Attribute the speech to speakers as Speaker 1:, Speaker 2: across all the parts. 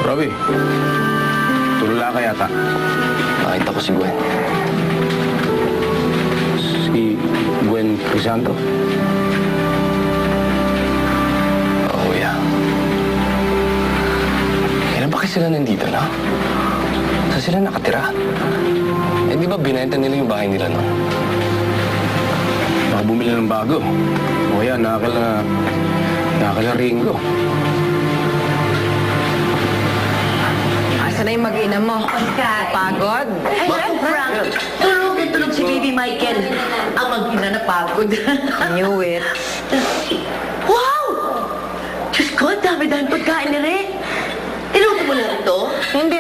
Speaker 1: Robby, tulala ka yata.
Speaker 2: Nakita ko si Gwen.
Speaker 1: Si Gwen Crisanto.
Speaker 2: Oo, kuya. Kailan ba kasi sila nandito na? Saan sila nakatira? Eh, di ba binenta nila yung bahay nila, no?
Speaker 1: Baka bumili ng bago. O yan, nakakala Ringo.
Speaker 3: Asa na yung mag-ina mo? Pagod?
Speaker 4: Ay, Frank, tulog si Baby Michael. Ang mag-ina na pagod.
Speaker 3: Knew it.
Speaker 4: Wow! Diyos ko, dami-dami pagkain ni Rick. Niluto mo lang ito?
Speaker 3: Hindi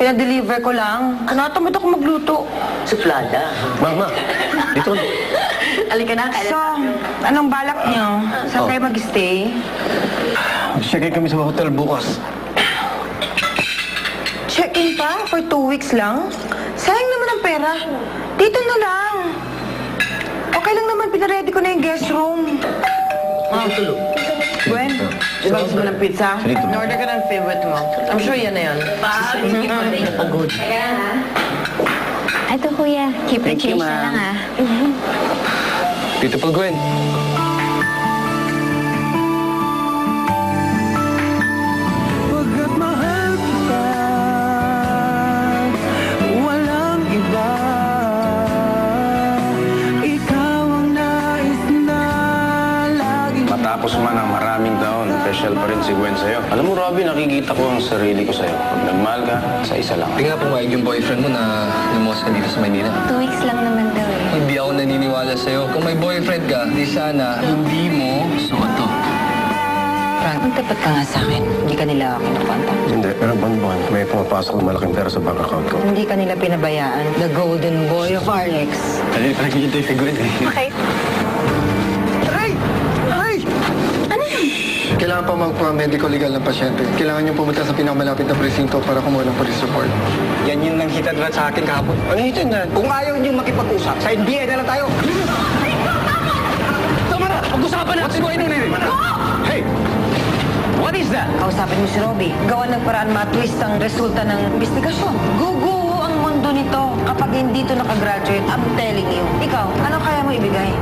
Speaker 3: pinadeliver ko lang. Natamad ako magluto.
Speaker 4: Suplada.
Speaker 2: Mama, dito ka.
Speaker 4: Halika na,
Speaker 3: So, anong balak niyo? Saan kayo mag-stay?
Speaker 2: Check-in kami sa hotel bukas.
Speaker 3: Check-in pa? For 2 weeks lang? Sayang naman ang pera. Dito na lang. Okay lang naman, pinaready ko na yung guest room.
Speaker 4: tulog.
Speaker 3: Gwen, di ba gusto mo ng pizza?
Speaker 2: Dito.
Speaker 3: In-order ka ng favorite mo. I'm sure yan na yan.
Speaker 4: Hindi pa rin napagod.
Speaker 5: Ito, kuya. Keep the
Speaker 3: Thank you,
Speaker 5: change na
Speaker 3: ma'am.
Speaker 5: lang,
Speaker 2: Dito pa, Gwen.
Speaker 6: Pagkat mahal kita, walang iba. Ikaw ang nais na laging
Speaker 1: Matapos man ang maraming taon, special pa rin si Gwen sa'yo. Alam mo, Robby, nakikita ko ang sarili ko sa'yo. Pag nagmahal ka, sa isa lang.
Speaker 2: Hindi nga pumayag yung boyfriend mo na lumos ka dito sa Maynila.
Speaker 5: 2 weeks lang naman daw eh.
Speaker 2: Hindi ako naniniwala sa'yo. Kung may boyfriend ka, di sana hindi mo suot to.
Speaker 3: Frank, tapat ka nga sa akin. Hindi ka nila kinukontak.
Speaker 1: Hindi, pero buwan-buwan, may pumapasok ng malaking pera sa bank account ko.
Speaker 3: Hindi ka nila pinabayaan. The golden boy of RX.
Speaker 1: Dali, nakikita yung figure eh.
Speaker 5: Okay.
Speaker 7: Kailangan pa magpa-medical legal ng pasyente. Kailangan niyong pumunta sa pinakamalapit na presinto para kumuha ng police report.
Speaker 6: Yan yung nang hitad sa akin kahapon. Ano hitad na? Kung ayaw niyong makipag-usap, sa NBI na lang tayo. Tama na! Pag-usapan na! What's going on here? Hey! What is that?
Speaker 3: Kausapin mo si Robby. Gawa ng paraan matwist ang resulta ng investigasyon. Guguho ang mundo nito kapag hindi ito nakagraduate. I'm telling you. Ikaw, ano kaya mo ibigay?